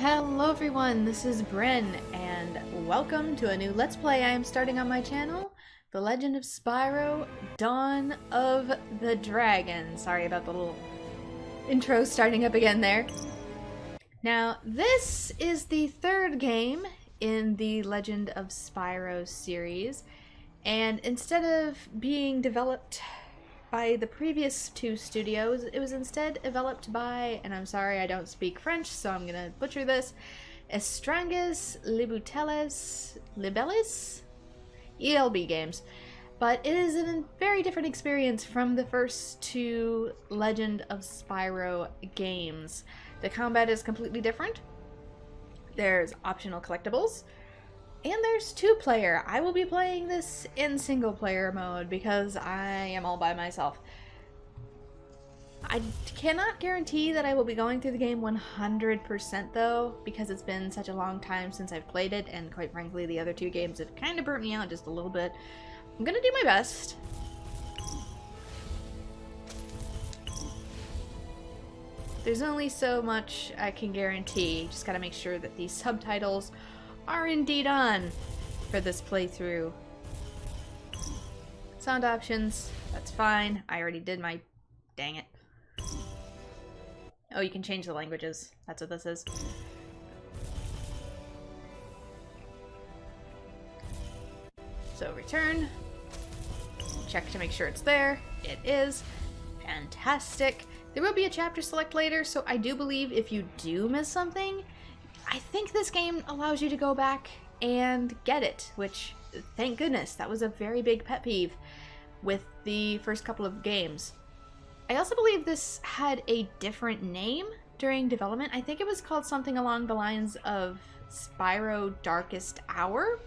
Hello everyone, this is Bryn, and welcome to a new Let's Play I am starting on my channel, The Legend of Spyro, Dawn of the Dragon. Sorry about the little intro starting up again there. Now, this is the third game in the Legend of Spyro series, and instead of being developed by the previous two studios, it was instead developed by, and I'm sorry I don't speak French, so I'm gonna butcher this, Étranges, Libellules, ELB games. But it is a very different experience from the first two Legend of Spyro games. The combat is completely different. There's optional collectibles. And there's two-player. I will be playing this in single-player mode because I am all by myself. I cannot guarantee that I will be going through the game 100% though, because it's been such a long time since I've played it, and quite frankly the other two games have kind of burnt me out just a little bit. I'm gonna do my best. There's only so much I can guarantee. Just gotta make sure that these subtitles are indeed on for this playthrough. Sound options, that's fine. I already did my... dang it. Oh, you can change the languages. That's what this is. So return. Check to make sure it's there. It is. Fantastic. There will be a chapter select later, so I do believe if you do miss something, I think this game allows you to go back and get it, which, thank goodness, that was a very big pet peeve with the first couple of games. I also believe this had a different name during development. I think it was called something along the lines of Spyro Darkest Hour,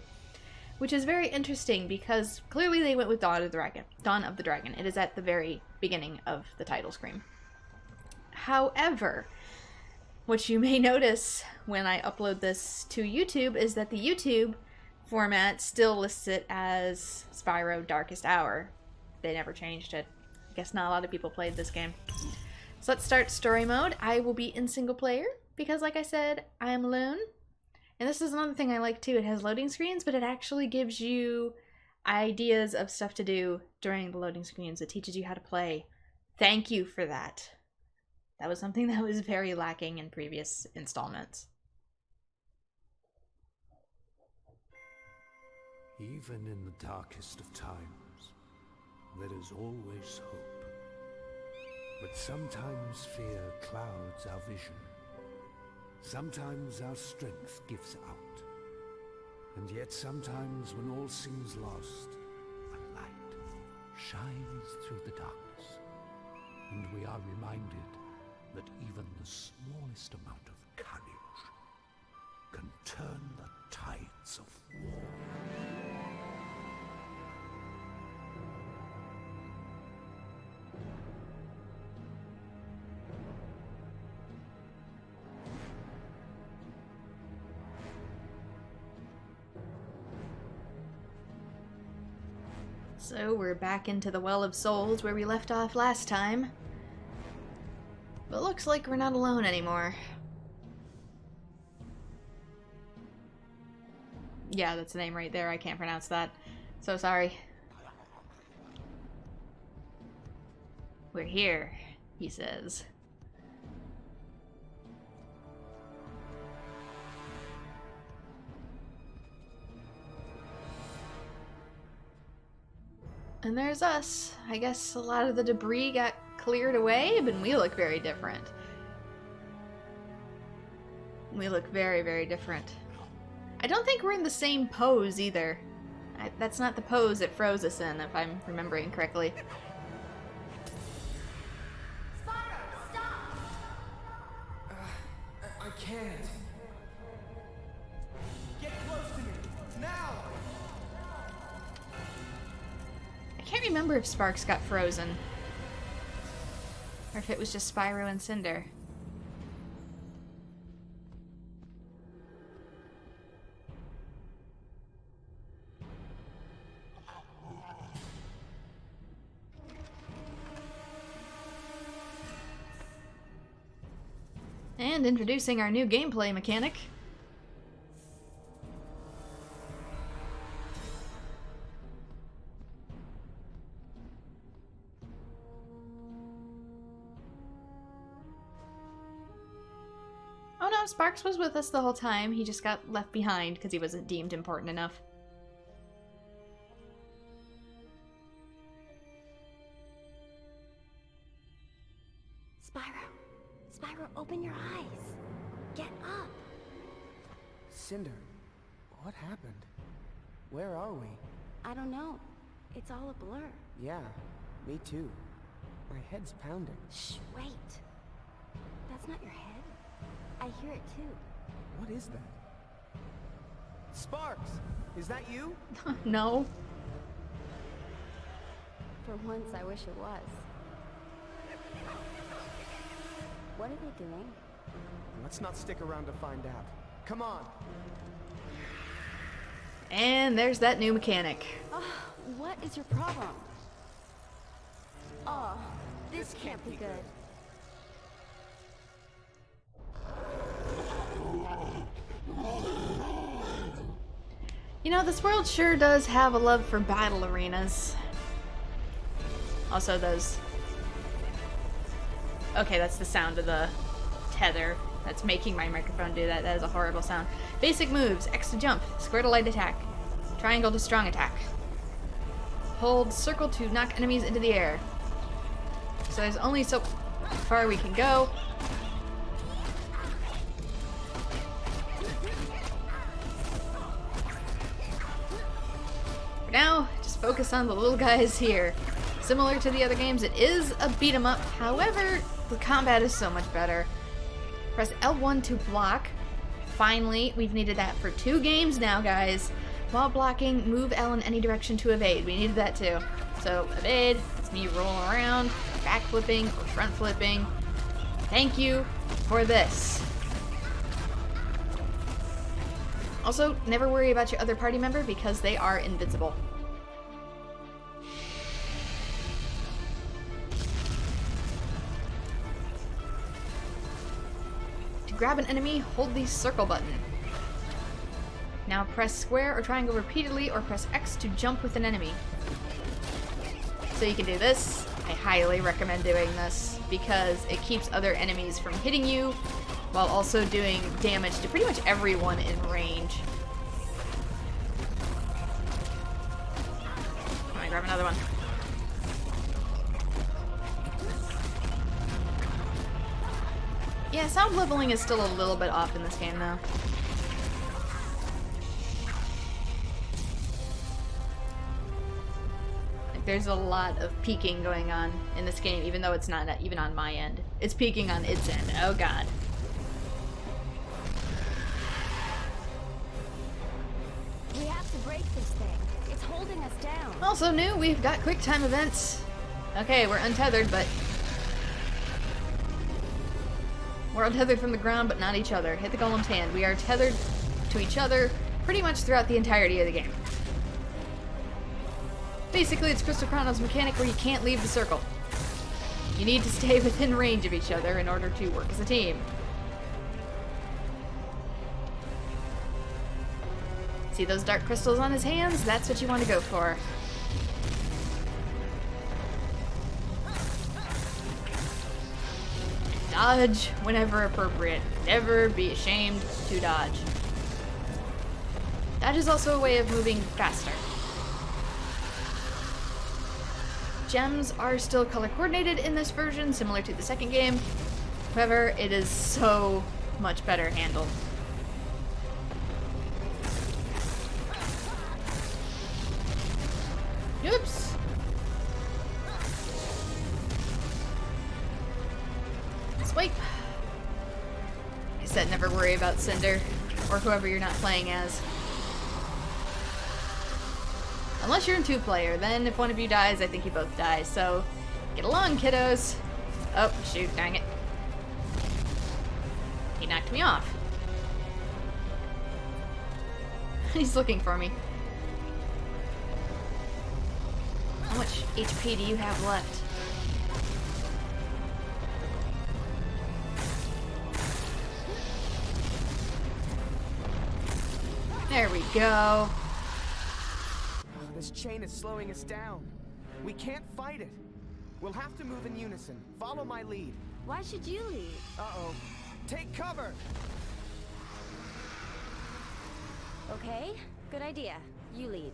which is very interesting because clearly they went with Dawn of the Dragon. It is at the very beginning of the title screen. However, what you may notice when I upload this to YouTube is that the YouTube format still lists it as Spyro Darkest Hour. They never changed it. I guess not a lot of people played this game. So let's start story mode. I will be in single player because, like I said, I'm alone. And this is another thing I like too. It has loading screens, but it actually gives you ideas of stuff to do during the loading screens. It teaches you how to play. Thank you for that. That was something that was very lacking in previous installments. Even in the darkest of times, there is always hope. But sometimes fear clouds our vision. Sometimes our strength gives out. And yet sometimes when all seems lost, a light shines through the darkness. And we are reminded that even the smallest amount of courage can turn the tides of war. So we're back into the Well of Souls where we left off last time. But looks like we're not alone anymore. Yeah, that's the name right there. I can't pronounce that. So sorry. We're here, he says. And there's us. I guess a lot of the debris got cleared away, but we look very different. We look very, very different. I don't think we're in the same pose either. That's not the pose it froze us in, if I'm remembering correctly. Spyro, stop! I can't. Get close to me, now! I can't remember if Sparks got frozen. Or if it was just Spyro and Cinder. And introducing our new gameplay mechanic. Oh no, Sparks was with us the whole time. He just got left behind because he wasn't deemed important enough. Spyro. Spyro, open your eyes. Get up. Cinder, what happened? Where are we? I don't know. It's all a blur. Yeah, me too. My head's pounding. Shh, wait. That's not your head. I hear it too. What is that? Sparks! Is that you? No. For once, I wish it was. What are they doing? Let's not stick around to find out. Come on! And there's that new mechanic. What is your problem? Oh, this can't be good. You know, this world sure does have a love for battle arenas. Also those... Okay, that's the sound of the tether that's making my microphone do that. That is a horrible sound. Basic moves. X to jump. Square to light attack. Triangle to strong attack. Hold circle to knock enemies into the air. So there's only so far we can go. For now, just focus on the little guys here. Similar to the other games, it is a beat 'em up. However, the combat is so much better. Press L1 to block. Finally, we've needed that for 2 games now, guys. While blocking, move L in any direction to evade. We needed that too. So, evade, it's me rolling around, back flipping, or front flipping. Thank you for this. Also, never worry about your other party member because they are invincible. To grab an enemy, hold the circle button. Now press square or triangle repeatedly, or press X to jump with an enemy. So you can do this. I highly recommend doing this because it keeps other enemies from hitting you while also doing damage to pretty much everyone in range. Come on, grab another one. Yeah, sound leveling is still a little bit off in this game though. There's a lot of peaking going on in this game, even though it's not even on my end. It's peaking on its end. Oh god. We have to break this thing. It's holding us down. Also new, we've got quick time events. Okay, we're untethered, but... We're untethered from the ground, but not each other. Hit the golem's hand. We are tethered to each other pretty much throughout the entirety of the game. Basically, it's Crystal Chrono's mechanic where you can't leave the circle. You need to stay within range of each other in order to work as a team. See those dark crystals on his hands? That's what you want to go for. Dodge whenever appropriate. Never be ashamed to dodge. Dodge is also a way of moving faster. Gems are still color coordinated in this version, similar to the second game. However, it is so much better handled. Oops! Swipe! I said never worry about Cinder, or whoever you're not playing as. Unless you're in 2-player, then if one of you dies, I think you both die, so get along, kiddos. Oh, shoot, dang it. He knocked me off. He's looking for me. How much HP do you have left? There we go. Oh, this chain is slowing us down. We can't fight it. We'll have to move in unison. Follow my lead. Why should you lead? Uh-oh. Take cover! Okay, good idea. You lead.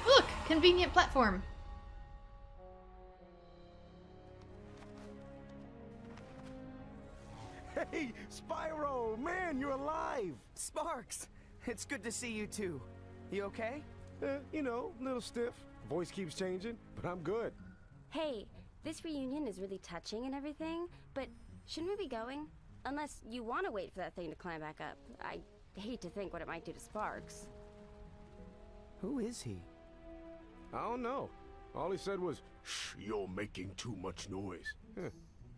Look, convenient platform. Hey, Spyro! Man, you're alive! Sparks! It's good to see you too. You okay? You know, a little stiff. Voice keeps changing, but I'm good. Hey, this reunion is really touching and everything, but shouldn't we be going? Unless you want to wait for that thing to climb back up. I hate to think what it might do to Sparks. Who is he? I don't know. All he said was, "Shh, you're making too much noise."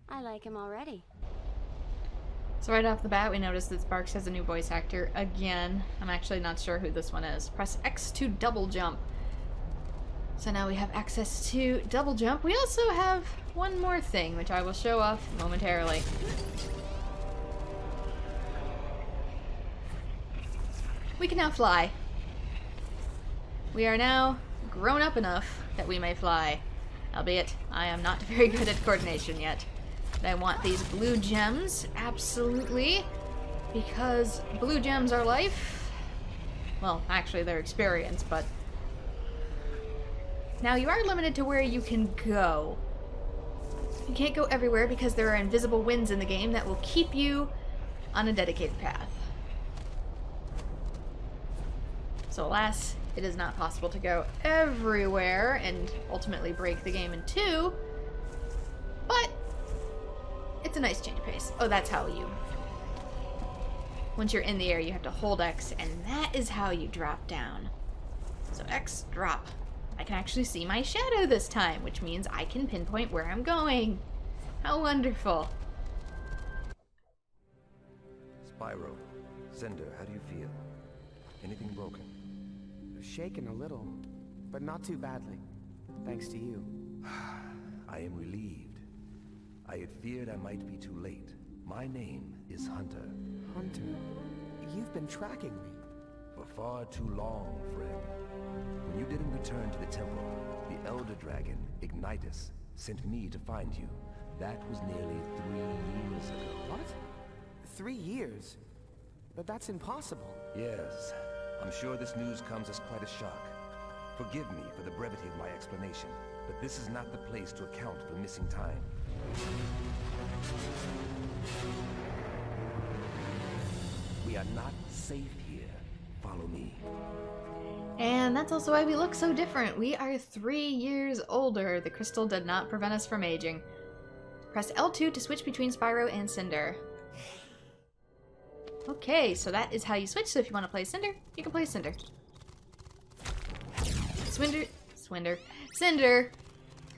I like him already. So right off the bat, we notice that Sparks has a new voice actor again. I'm actually not sure who this one is. Press X to double jump. So now we have access to double jump. We also have one more thing, which I will show off momentarily. We can now fly. We are now grown up enough that we may fly. Albeit, I am not very good at coordination yet. But I want these blue gems, absolutely, because blue gems are life. Well, actually they're experience, but... Now you are limited to where you can go. You can't go everywhere because there are invisible winds in the game that will keep you on a dedicated path. So alas, it is not possible to go everywhere and ultimately break the game in two, but it's a nice change of pace. Oh, that's how you... Once you're in the air, you have to hold X, and that is how you drop down. So X, drop. I can actually see my shadow this time, which means I can pinpoint where I'm going. How wonderful. Spyro, Cinder, how do you feel? Anything broken? Shaken a little, but not too badly. Thanks to you. I am relieved. I had feared I might be too late. My name is Hunter. Hunter, you've been tracking me. For far too long, friend. When you didn't return to the temple, the Elder Dragon, Ignitus, sent me to find you. That was nearly 3 years ago. What? 3 years? But that's impossible. Yes. I'm sure this news comes as quite a shock. Forgive me for the brevity of my explanation, but this is not the place to account for missing time. We are not safe here. Follow me. And that's also why we look so different. We are 3 years older. The crystal did not prevent us from aging. Press L2 to switch between Spyro and Cinder. Okay, so that is how you switch. So if you want to play Cinder, you can play Cinder. Cinder.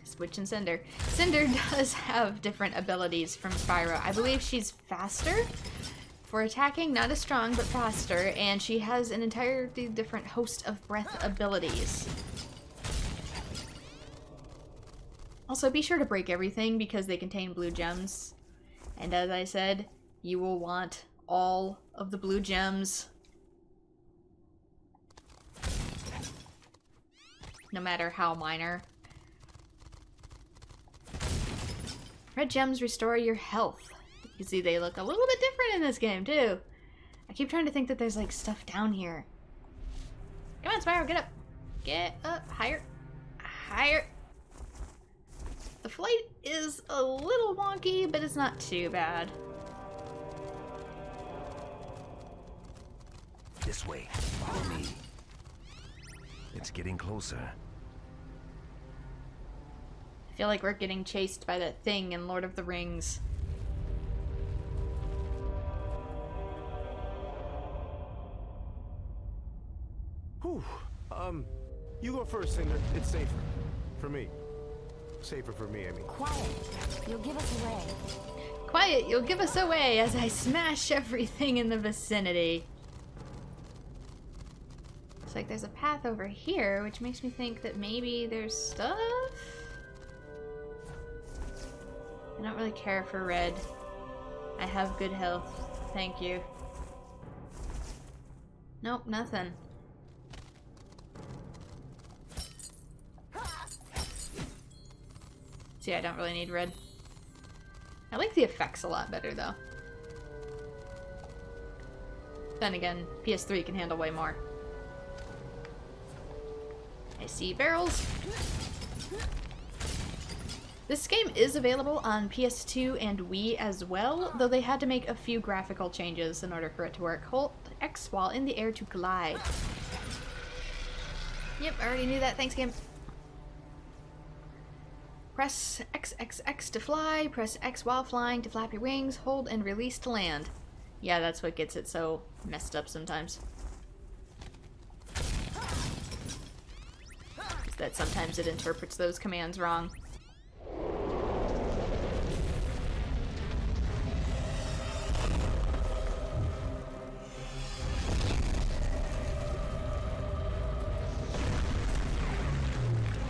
Switch and Cinder. Cinder does have different abilities from Spyro. I believe she's faster for attacking, not as strong, but faster, and she has an entirely different host of breath abilities. Also, be sure to break everything because they contain blue gems. And as I said, you will want all of the blue gems. No matter how minor. Red gems restore your health. You can see they look a little bit different in this game, too. I keep trying to think that there's, like, stuff down here. Come on, Spyro, get up. Get up. Higher. Higher. The flight is a little wonky, but it's not too bad. This way. Follow me. It's getting closer. I feel like we're getting chased by that thing in Lord of the Rings. Whew. You go first, Cinder. It's safer. For me. Safer for me, I mean. Quiet. You'll give us away. quiet, you'll give us away as I smash everything in the vicinity. It's like there's a path over here, which makes me think that maybe there's stuff? I don't really care for red. I have good health. Thank you. Nope, nothing. See, I don't really need red. I like the effects a lot better, though. Then again, PS3 can handle way more. I see barrels. This game is available on PS2 and Wii as well, though they had to make a few graphical changes in order for it to work. Hold X while in the air to glide. Yep, I already knew that. Thanks, game. Press XXX to fly, press X while flying to flap your wings, hold and release to land. Yeah, that's what gets it so messed up sometimes. Is that sometimes it interprets those commands wrong.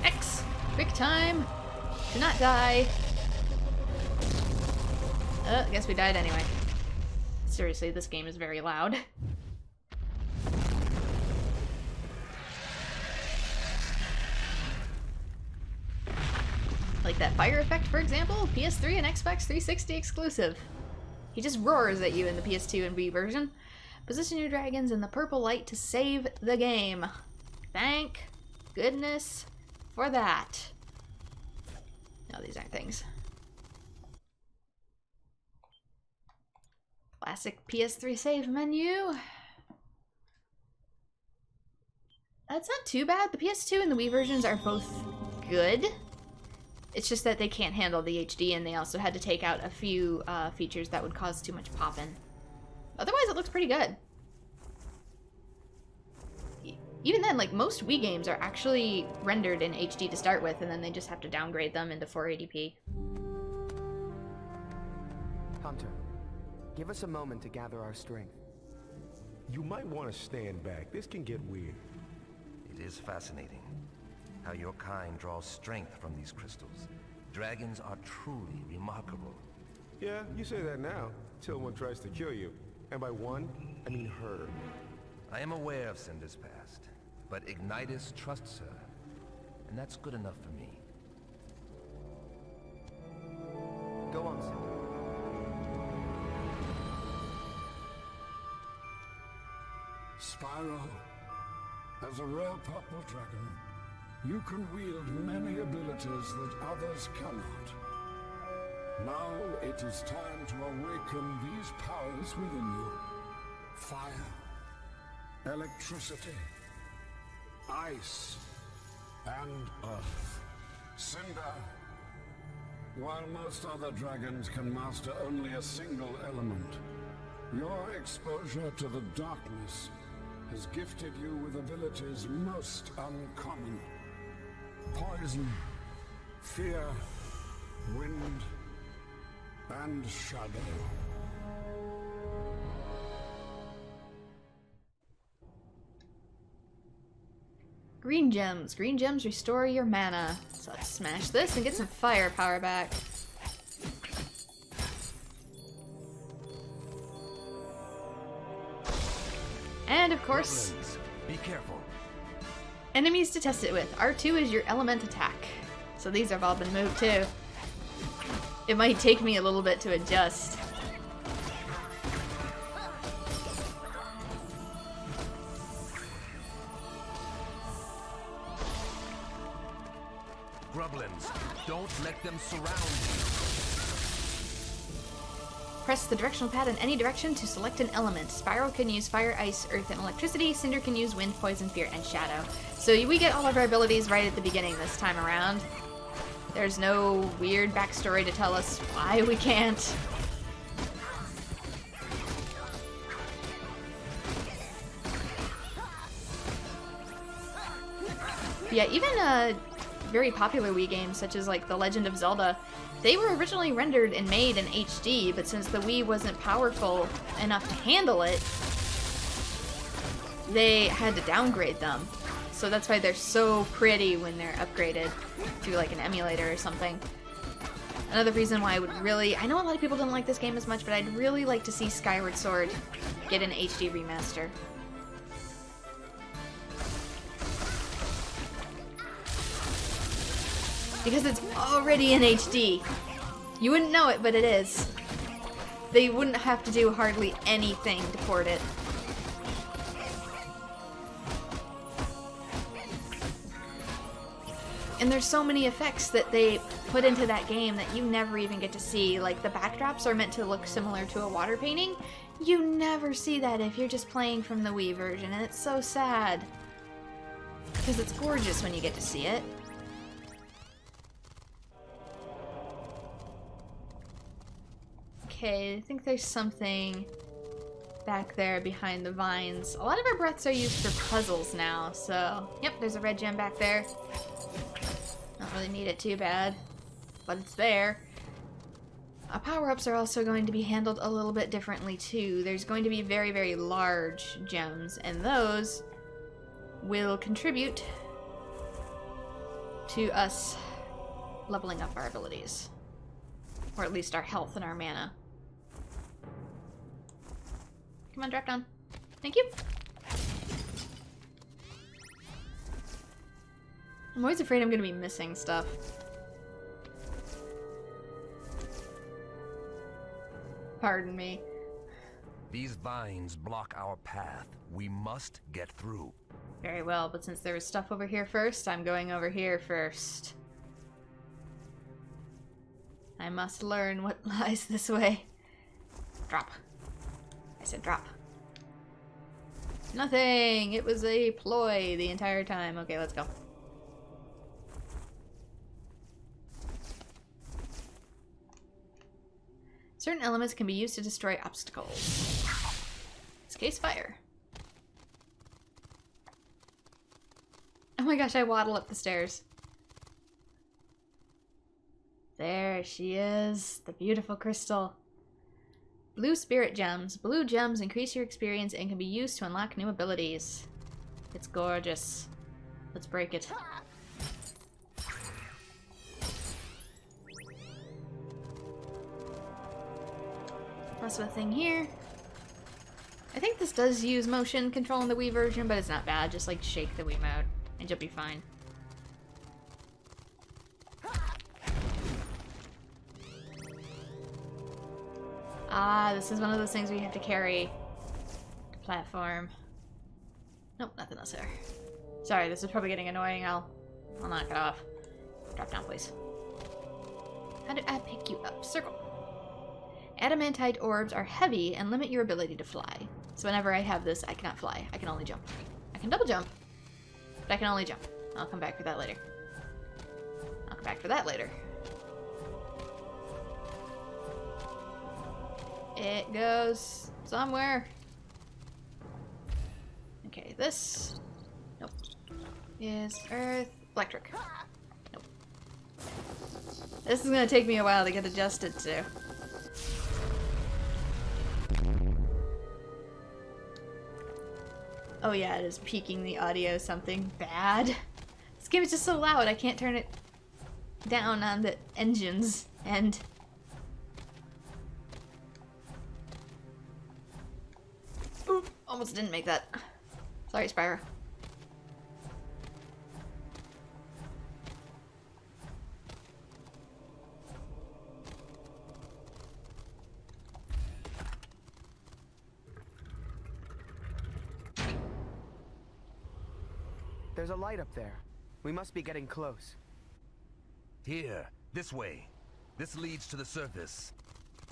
X! Quick time! Do not die! I guess we died anyway. Seriously, this game is very loud. Like that fire effect, for example, PS3 and Xbox 360 exclusive. He just roars at you in the PS2 and Wii version. Position your dragons in the purple light to save the game. Thank goodness for that. No, these aren't things. Classic PS3 save menu. That's not too bad. The PS2 and the Wii versions are both good. It's just that they can't handle the HD, and they also had to take out a few features that would cause too much popping. Otherwise, it looks pretty good. Even then, like, most Wii games are actually rendered in HD to start with, and then they just have to downgrade them into 480p. Hunter, give us a moment to gather our strength. You might want to stand back. This can get weird. It is fascinating how your kind draws strength from these crystals. Dragons are truly remarkable. Yeah, you say that now, till one tries to kill you. And by one, I mean her. I am aware of Cinder's past, but Ignitus trusts her, and that's good enough for me. Go on, Cinder. Spyro, as a rare purple dragon, you can wield many abilities that others cannot. Now it is time to awaken these powers within you. Fire, electricity, ice, and earth. Cinder, while most other dragons can master only a single element, your exposure to the darkness has gifted you with abilities most uncommon. Poison, fear, wind, and shadow. Green gems. Green gems restore your mana. So let's smash this and get some firepower back. And of course, Be careful. enemies to test it with. R2 is your element attack. So these have all been moved too. It might take me a little bit to adjust. Grublins, don't let them surround you. Press the directional pad in any direction to select an element. Spyro can use fire, ice, earth, and electricity. Cinder can use wind, poison, fear, and shadow. So we get all of our abilities right at the beginning this time around. There's no weird backstory to tell us why we can't. Yeah, even very popular Wii games, such as like The Legend of Zelda, they were originally rendered and made in HD, but since the Wii wasn't powerful enough to handle it, they had to downgrade them. So that's why they're so pretty when they're upgraded to like an emulator or something. Another reason why I would really... I know a lot of people don't like this game as much, but I'd really like to see Skyward Sword get an HD remaster. Because it's already in HD. You wouldn't know it, but it is. They wouldn't have to do hardly anything to port it. And there's so many effects that they put into that game that you never even get to see. Like, the backdrops are meant to look similar to a water painting. You never see that if you're just playing from the Wii version, and it's so sad. Because it's gorgeous when you get to see it. Okay, I think there's something back there behind the vines. A lot of our breaths are used for puzzles now, so... Yep, there's a red gem back there. Don't really need it too bad, but it's there. Power-ups are also going to be handled a little bit differently too. There's going to be very, very large gems, and those will contribute to us leveling up our abilities. Or at least our health and our mana. Come on, drop down. Thank you. I'm always afraid I'm gonna be missing stuff. Pardon me. These vines block our path. We must get through. Very well, but since there was stuff over here first, I'm going over here first. I must learn what lies this way. Drop. I said drop. Nothing! It was a ploy the entire time. Okay, let's go. Certain elements can be used to destroy obstacles. In this case, fire. Oh my gosh, I waddle up the stairs. There she is, the beautiful crystal. Blue spirit gems. Blue gems increase your experience and can be used to unlock new abilities. It's gorgeous. Let's break it. Plus a thing here. I think this does use motion control in the Wii version, but it's not bad. Just like shake the Wiimote and you'll be fine. Ah, this is one of those things where you have to carry the platform. Nope, nothing else there. Sorry, this is probably getting annoying. I'll knock it off. Drop down, please. How do I pick you up? Circle. Adamantite orbs are heavy and limit your ability to fly. So whenever I have this, I cannot fly. I can only jump. I can double jump, but I can only jump. I'll come back for that later. I'll come back for that later. It goes somewhere. Okay, this... Nope. Is earth... Electric. Nope. This is gonna take me a while to get adjusted to. Oh yeah, it is peaking the audio something bad. This game is just so loud, I can't turn it down on the engines, and... Oop, almost didn't make that. Sorry, Spyro. There's a light up there. We must be getting close. Here, this way. This leads to the surface.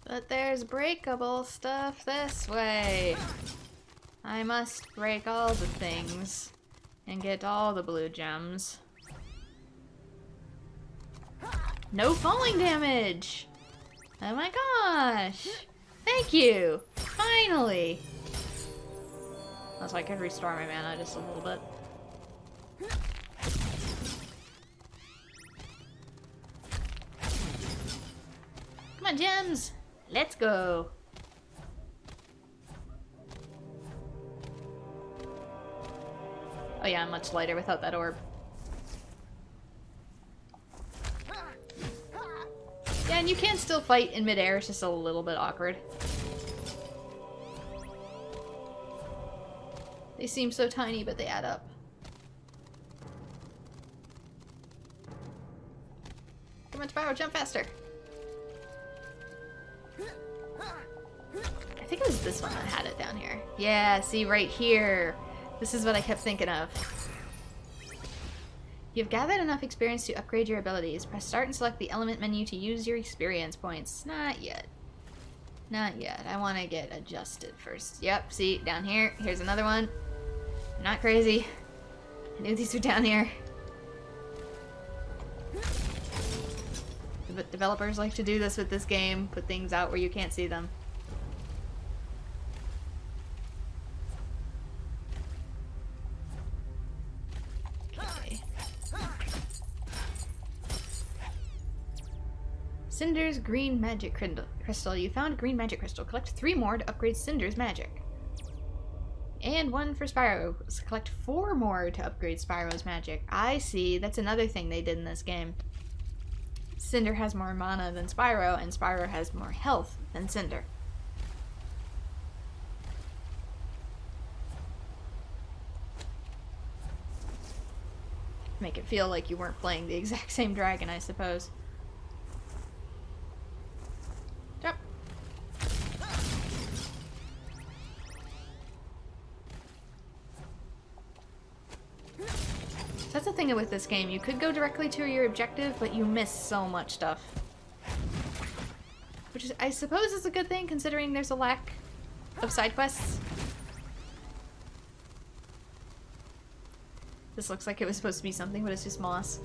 But there's breakable stuff this way. I must break all the things and get all the blue gems. No falling damage! Oh my gosh! Thank you! Finally! So I could restore my mana just a little bit. on, gems! Let's go! Oh yeah, I'm much lighter without that orb. Yeah, and you can still fight in midair, it's just a little bit awkward. They seem so tiny, but they add up. Come on, Spyro, jump faster! I think it was this one that had it down here. Yeah, see, right here. This is what I kept thinking of. You've gathered enough experience to upgrade your abilities. Press start and select the element menu to use your experience points. Not yet. Not yet. I want to get adjusted first. Yep, see, down here. Here's another one. I'm not crazy. I knew these were down here. But developers like to do this with this game. Put things out where you can't see them. Cinder's green magic crystal. You found a green magic crystal. Collect 3 more to upgrade Cinder's magic. And 1 for Spyro. Collect 4 more to upgrade Spyro's magic. I see. That's another thing they did in this game. Cinder has more mana than Spyro, and Spyro has more health than Cinder. Make it feel like you weren't playing the exact same dragon, I suppose. Jump. That's the thing with this game. You could go directly to your objective, but you miss so much stuff. Which is, I suppose, is a good thing, considering there's a lack of side quests. This looks like it was supposed to be something, but it's just moss.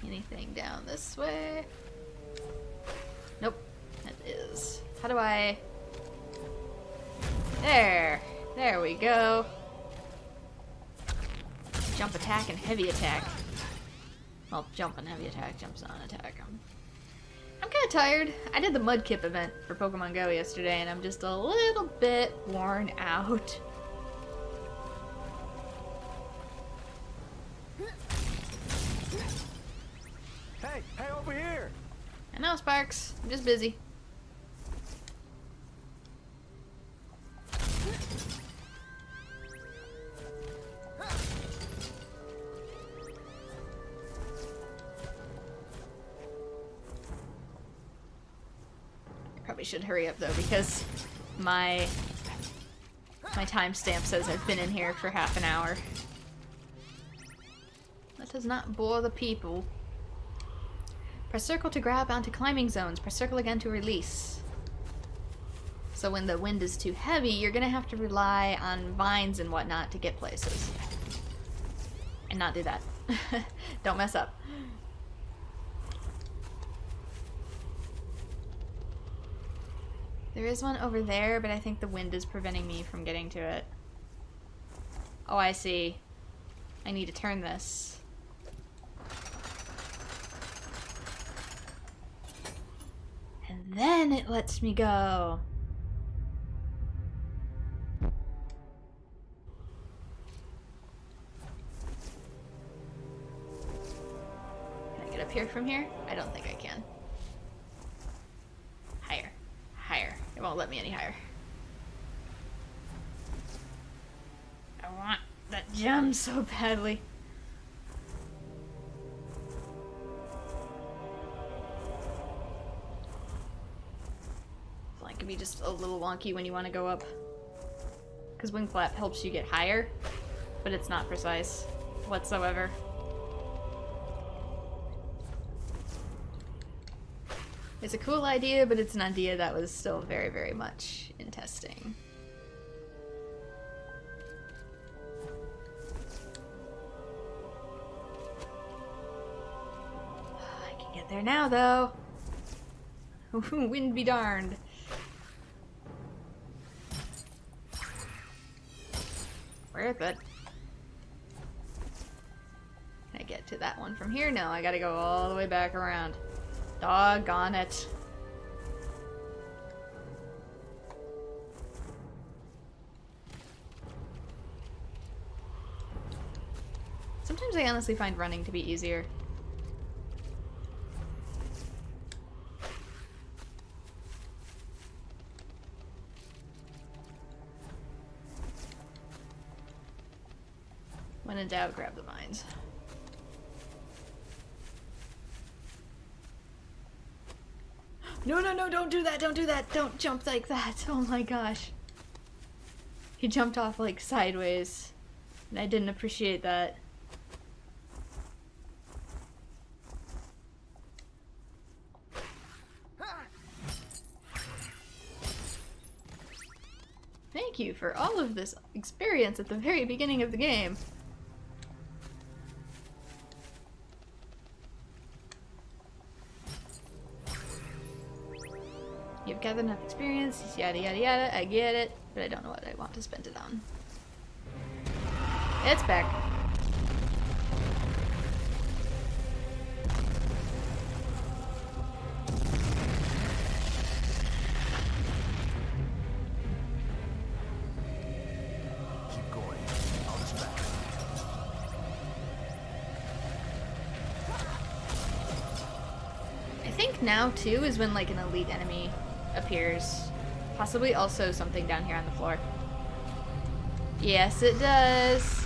Anything down this way? Nope. That is. How do I... There! There we go. Jump attack and heavy attack. Well, jump and heavy attack, jumps on attack. I'm kind of tired. I did the Mudkip event for Pokemon Go yesterday, and I'm just a little bit worn out. Hey, over here! I know, Sparks. I'm just busy. Probably should hurry up though, because my timestamp says I've been in here for half an hour. That does not bore the people. Press circle to grab onto climbing zones. Press circle again to release. So when the wind is too heavy, you're gonna have to rely on vines and whatnot to get places. And not do that. Don't mess up. There is one over there, but I think the wind is preventing me from getting to it. Oh, I see. I need to turn this. And then it lets me go. Can I get up here from here? I don't think I can. Higher. Higher. It won't let me any higher. I want that gem so badly. Flying can be just a little wonky when you want to go up. Because wing flap helps you get higher, but it's not precise whatsoever. It's a cool idea, but it's an idea that was still very, very much in testing. I can get there now, though. Wind be darned. Worth it. Can I get to that one from here? No, I gotta go all the way back around. Doggone it. Sometimes I honestly find running to be easier. When in doubt, grab the mines. No, no, no, don't do that, don't do that, don't jump like that. Oh my gosh. He jumped off like sideways, and I didn't appreciate that. Thank you for all of this experience at the very beginning of the game. You've gathered enough experience, yada yada yada, I get it, but I don't know what I want to spend it on. It's back. Keep going. I'll distract. I think now too is when like an elite enemy appears. Possibly also something down here on the floor. Yes, it does.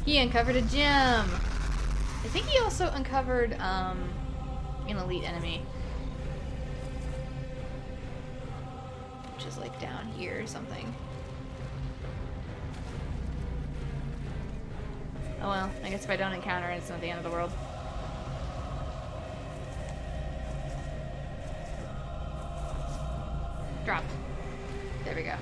He uncovered a gem. I think he also uncovered an elite enemy. Which is like down here or something. Oh well, I guess if I don't encounter it, it's not the end of the world. Drop. There we go.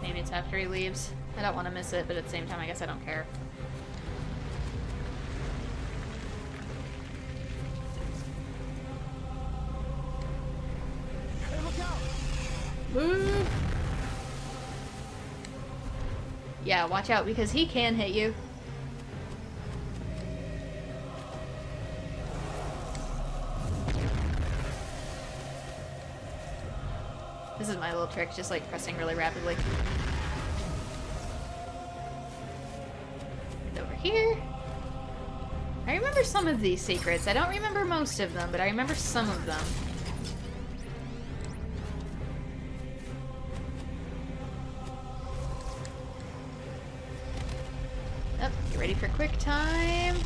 Maybe it's after he leaves. I don't want to miss it, but at the same time, I guess I don't care. Hey, look out! Move! Yeah, watch out because he can hit you. This is my little trick, just like pressing really rapidly. And over here. I remember some of these secrets. I don't remember most of them, but I remember some of them. Oh, get ready for quick time.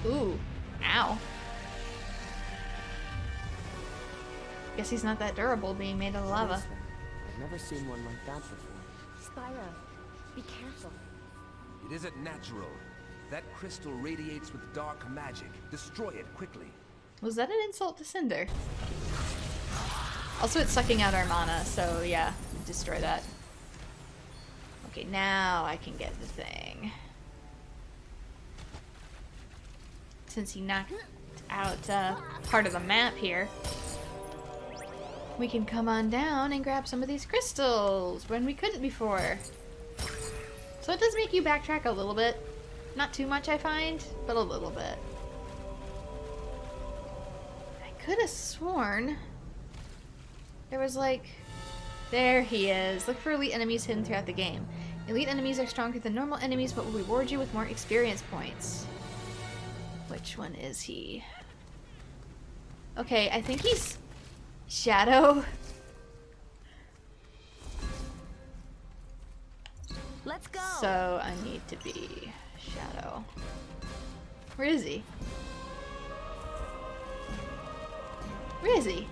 Ooh, ow. Guess he's not that durable being made of lava. I've never seen one like that before. Spyro, be careful. It isn't natural. That crystal radiates with dark magic. Destroy it quickly. Was that an insult to Cinder? Also, it's sucking out our mana, so yeah, destroy that. Okay, now I can get the thing. Since he knocked out part of the map here, we can come on down and grab some of these crystals when we couldn't before. So it does make you backtrack a little bit. Not too much, I find, but a little bit. I could have sworn there was like... There he is. Look for elite enemies hidden throughout the game. Elite enemies are stronger than normal enemies but will reward you with more experience points. Which one is he? Okay, I think he's Shadow. Let's go. So I need to be Shadow. Where is he? Where is he?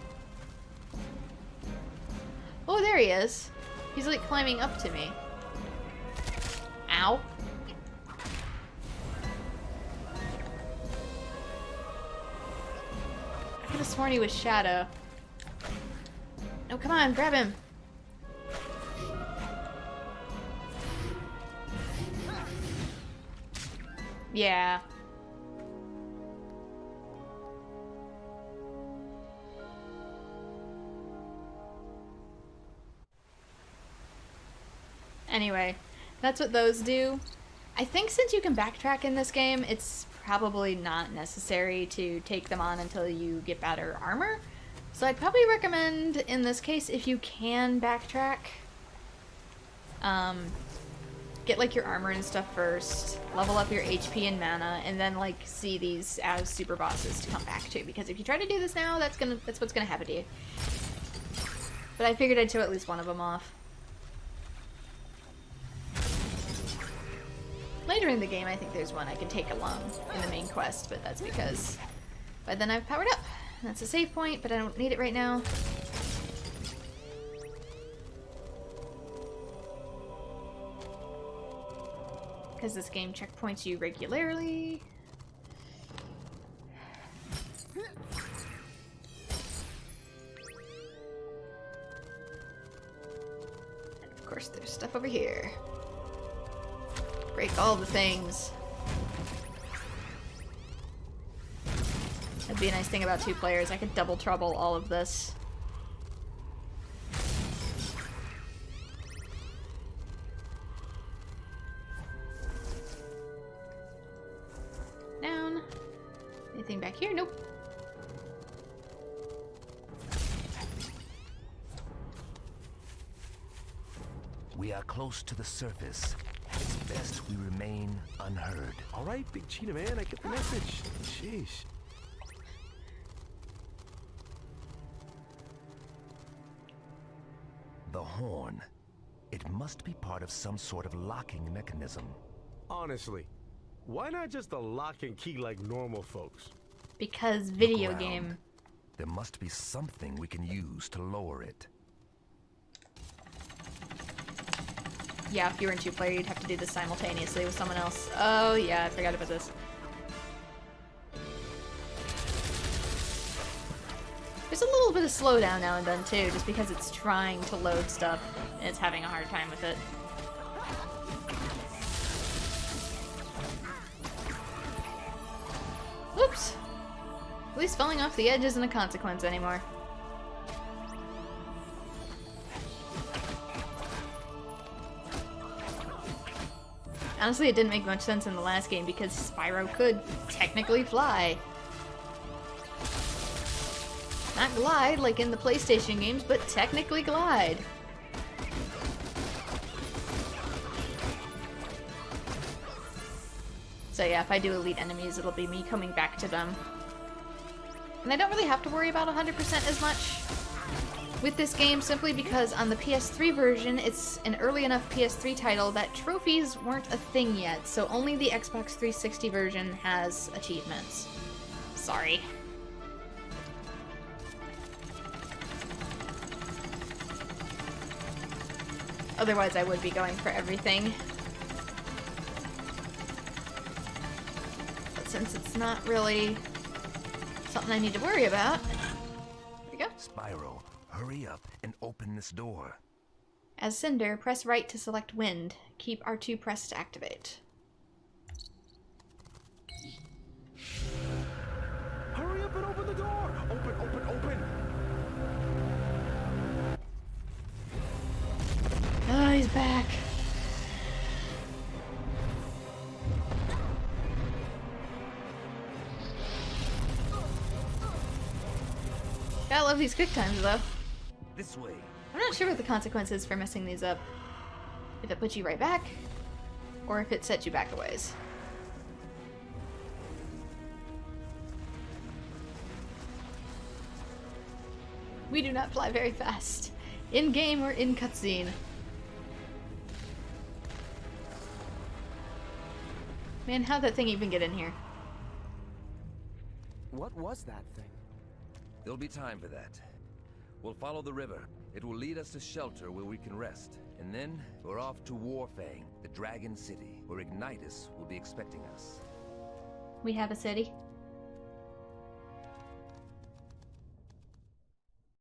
Oh, there he is. He's like climbing up to me. Ow. I could have sworn he was Shadow. No, come on, grab him. Yeah. Anyway, that's what those do. I think since you can backtrack in this game, it's probably not necessary to take them on until you get better armor. So I'd probably recommend, in this case, if you can backtrack, get like your armor and stuff first, level up your HP and mana, and then like see these as super bosses to come back to. Because if you try to do this now, that's what's gonna happen to you. But I figured I'd show at least one of them off. Later in the game, I think there's one I can take along in the main quest, but that's because by then I've powered up. That's a save point, but I don't need it right now. Because this game checkpoints you regularly. And of course, there's stuff over here. Break all the things. That'd be a nice thing about 2 players. I could double trouble all of this. Down. Anything back here? Nope. We are close to the surface. It's best we remain unheard. All right, Big Cheetah Man, I get the message. Sheesh. The horn. It must be part of some sort of locking mechanism. Honestly, why not just a lock and key like normal folks? Because video Look around. game. There must be something we can use to lower it. Yeah, if you were in 2-player, you'd have to do this simultaneously with someone else. Oh yeah, I forgot about this. There's a little bit of slowdown now and then too, just because it's trying to load stuff and it's having a hard time with it. Whoops! At least falling off the edge isn't a consequence anymore. Honestly, it didn't make much sense in the last game because Spyro could technically fly. Not glide like in the PlayStation games, but technically glide. So yeah, if I do elite enemies, it'll be me coming back to them. And I don't really have to worry about 100% as much with this game, simply because on the PS3 version, it's an early enough PS3 title that trophies weren't a thing yet, so only the Xbox 360 version has achievements. Sorry. Otherwise, I would be going for everything. But since it's not really something I need to worry about, there we go. Spyro, hurry up and open this door. As Cinder, press right to select Wind. Keep R2 pressed to activate. Hurry up and open the door! Open, open, open! Oh, he's back. Gotta love these quick times, though. This way. I'm not sure what the consequence is for messing these up. If it puts you right back, or if it sets you back a ways. We do not fly very fast. In-game or in cutscene. Man, how'd that thing even get in here? What was that thing? There'll be time for that. We'll follow the river. It will lead us to shelter where we can rest. And then we're off to Warfang, the Dragon City, where Ignitus will be expecting us. We have a city.